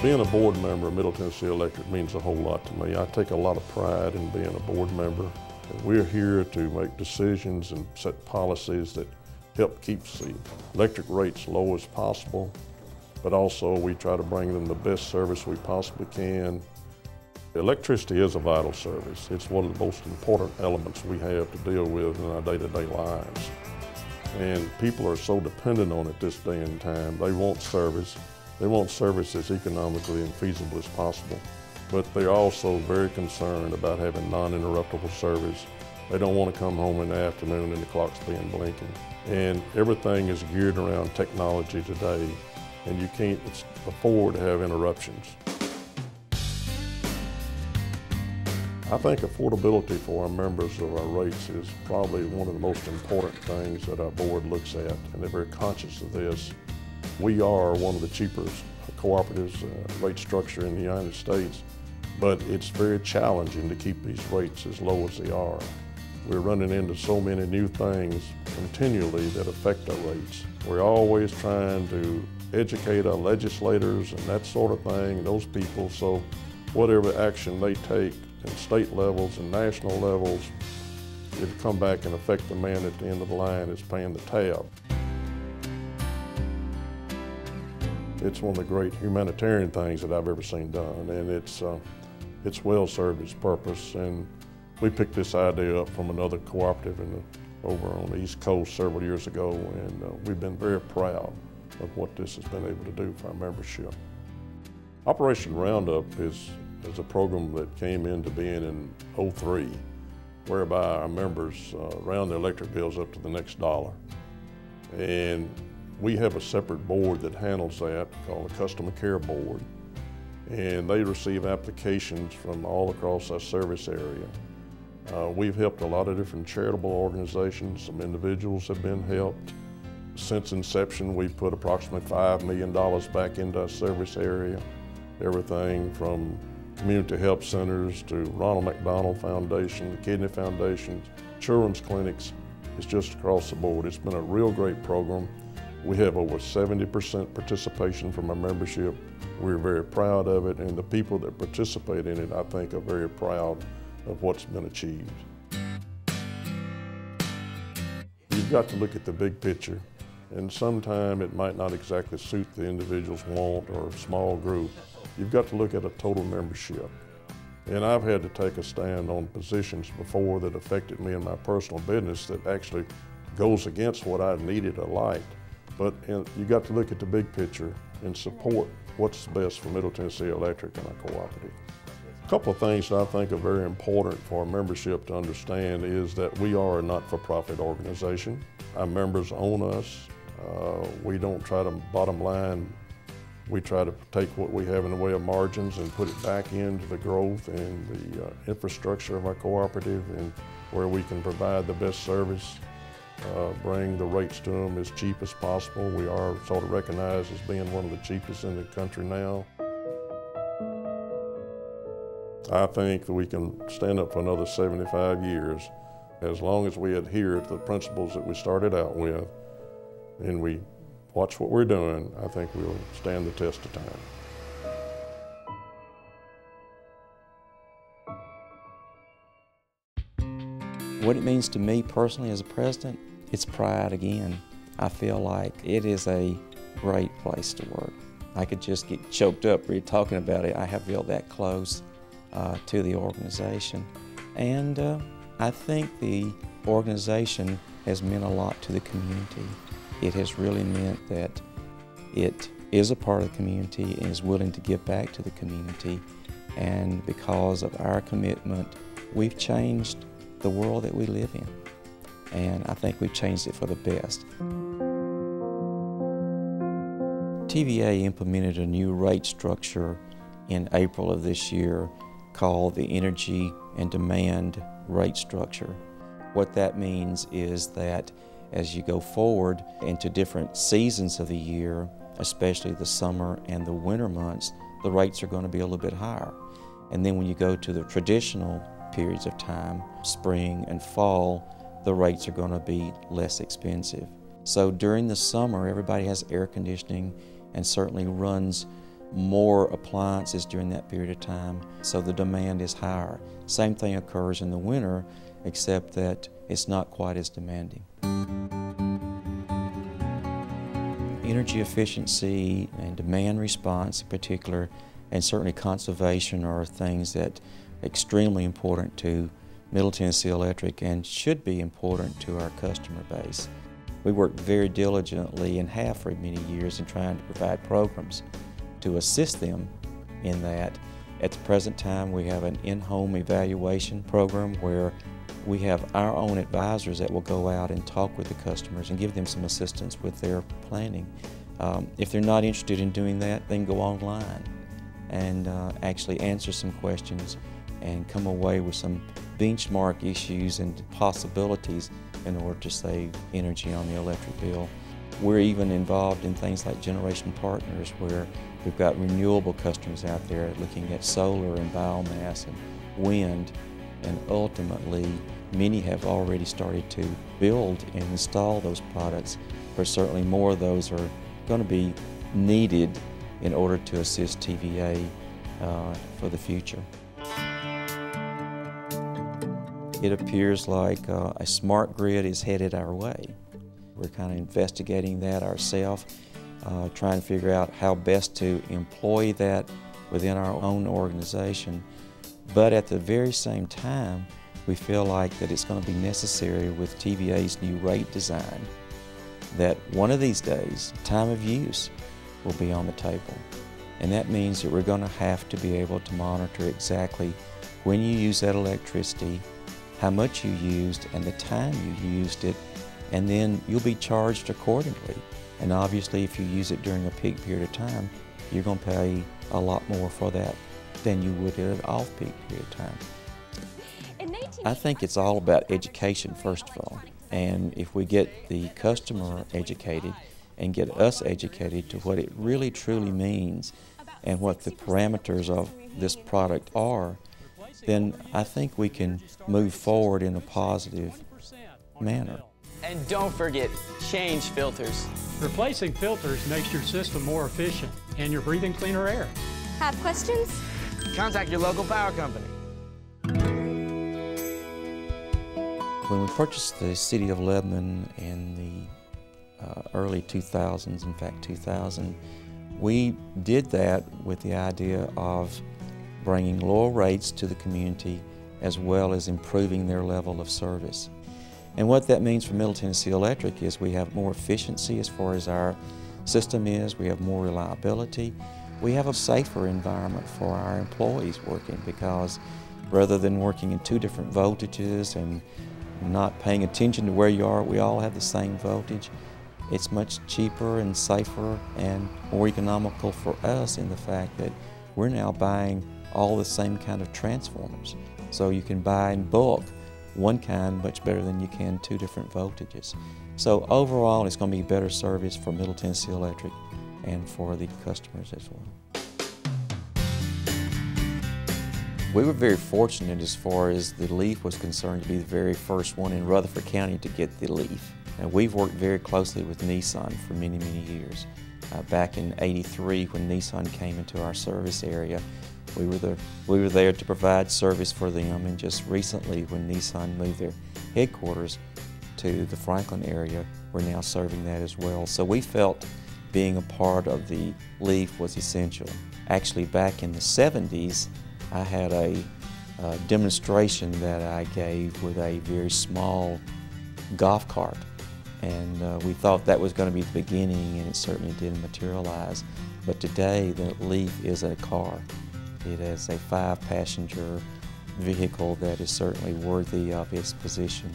Being a board member of Middle Tennessee Electric means a whole lot to me. I take a lot of pride in being a board member. We're here to make decisions and set policies that help keep the electric rates low as possible, but also we try to bring them the best service we possibly can. Electricity is a vital service. It's one of the most important elements we have to deal with in our day-to-day lives. And people are so dependent on it this day and time. They want service. They want service as economically and feasible as possible. But they're also very concerned about having non-interruptible service. They don't want to come home in the afternoon and the clock's being blinking. And everything is geared around technology today, and you can't afford to have interruptions. I think affordability for our members of our rates is probably one of the most important things that our board looks at, and they're very conscious of this. We are one of the cheapest cooperatives rate structure in the United States, but it's very challenging to keep these rates as low as they are. We're running into so many new things continually that affect our rates. We're always trying to educate our legislators and that sort of thing, those people, so whatever action they take at state levels and national levels, it'll come back and affect the man at the end of the line that's paying the tab. It's one of the great humanitarian things that I've ever seen done, and it's well served its purpose. And we picked this idea up from another cooperative over on the East Coast several years ago, and we've been very proud of what this has been able to do for our membership. Operation Roundup is a program that came into being in '03, whereby our members round their electric bills up to the next dollar. And we have a separate board that handles that called the Customer Care Board. And they receive applications from all across our service area. We've helped a lot of different charitable organizations. Some individuals have been helped. Since inception, we've put approximately $5 million back into our service area. Everything from community health centers to Ronald McDonald Foundation, the Kidney Foundations, children's clinics. It's just across the board. It's been a real great program. We have over 70% participation from our membership. We're very proud of it, and the people that participate in it, I think, are very proud of what's been achieved. You've got to look at the big picture, and sometimes it might not exactly suit the individual's want or a small group. You've got to look at a total membership. And I've had to take a stand on positions before that affected me in my personal business that actually goes against what I needed or liked. But you got to look at the big picture and support what's best for Middle Tennessee Electric and our cooperative. A couple of things that I think are very important for our membership to understand is that we are a not-for-profit organization. Our members own us. We don't try to bottom line. We try to take what we have in the way of margins and put it back into the growth and the infrastructure of our cooperative, and where we can provide the best service. Bring the rates to them as cheap as possible. We are sort of recognized as being one of the cheapest in the country now. I think that we can stand up for another 75 years as long as we adhere to the principles that we started out with and we watch what we're doing. I think we'll stand the test of time. What it means to me personally as a president, it's pride again. I feel like it is a great place to work. I could just get choked up really talking about it. I have felt that close to the organization. And I think the organization has meant a lot to the community. It has really meant that it is a part of the community and is willing to give back to the community. And because of our commitment, we've changed the world that we live in. And I think we've changed it for the best. TVA implemented a new rate structure in April of this year called the Energy and Demand Rate Structure. What that means is that as you go forward into different seasons of the year, especially the summer and the winter months, the rates are going to be a little bit higher. And then when you go to the traditional periods of time, spring and fall, the rates are going to be less expensive. So during the summer, everybody has air conditioning and certainly runs more appliances during that period of time, so the demand is higher. Same thing occurs in the winter, except that it's not quite as demanding. Energy efficiency and demand response in particular, and certainly conservation, are things that are extremely important to Middle Tennessee Electric and should be important to our customer base. We worked very diligently and have for many years in trying to provide programs to assist them in that. At the present time, we have an in-home evaluation program where we have our own advisors that will go out and talk with the customers and give them some assistance with their planning. If they're not interested in doing that, they can go online and actually answer some questions and come away with some benchmark issues and possibilities in order to save energy on the electric bill. We're even involved in things like generation partners, where we've got renewable customers out there looking at solar and biomass and wind, and ultimately many have already started to build and install those products, but certainly more of those are going to be needed in order to assist TVA for the future. It appears like a smart grid is headed our way. We're kind of investigating that ourselves, trying to figure out how best to employ that within our own organization. But at the very same time, we feel like that it's going to be necessary with TVA's new rate design, that one of these days, time of use will be on the table. And that means that we're going to have to be able to monitor exactly when you use that electricity, how much you used, and the time you used it, and then you'll be charged accordingly. And obviously, if you use it during a peak period of time, you're going to pay a lot more for that than you would at an off-peak period of time. I think it's all about education, first of all. And if we get the customer educated and get us educated to what it really truly means and what the parameters of this product are, then I think we can move forward in a positive manner. And don't forget, change filters. Replacing filters makes your system more efficient and you're breathing cleaner air. Have questions? Contact your local power company. When we purchased the City of Lebanon in the early 2000s, in fact 2000, we did that with the idea of bringing lower rates to the community as well as improving their level of service. And what that means for Middle Tennessee Electric is we have more efficiency as far as our system is, we have more reliability, we have a safer environment for our employees working, because rather than working in two different voltages and not paying attention to where you are, we all have the same voltage. It's much cheaper and safer and more economical for us in the fact that we're now buying all the same kind of transformers. So you can buy in bulk one kind much better than you can two different voltages. So overall, it's going to be better service for Middle Tennessee Electric and for the customers as well. We were very fortunate as far as the Leaf was concerned to be the very first one in Rutherford County to get the Leaf. And we've worked very closely with Nissan for many, many years. Back in '83, when Nissan came into our service area, we were there to provide service for them, and just recently when Nissan moved their headquarters to the Franklin area, we're now serving that as well. So we felt being a part of the Leaf was essential. Actually, back in the '70s, I had a demonstration that I gave with a very small golf cart, and we thought that was going to be the beginning, and it certainly didn't materialize. But today, the Leaf is a car. It is a 5-passenger vehicle that is certainly worthy of its position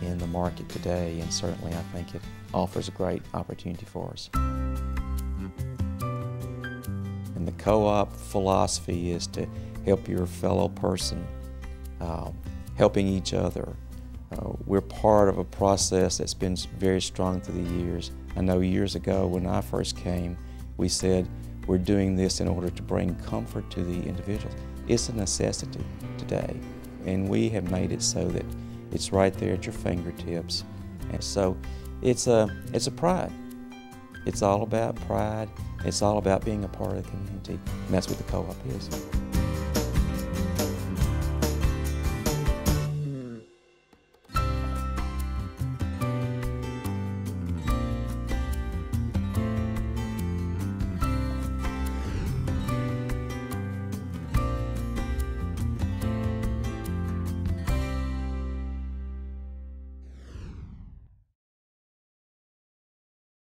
in the market today, and certainly I think it offers a great opportunity for us. And the co-op philosophy is to help your fellow person, helping each other. We're part of a process that's been very strong through the years. I know years ago when I first came, we said, we're doing this in order to bring comfort to the individuals. It's a necessity today, and we have made it so that it's right there at your fingertips. And so it's a pride. It's all about pride It's all about being a part of the community, and that's what the co-op is.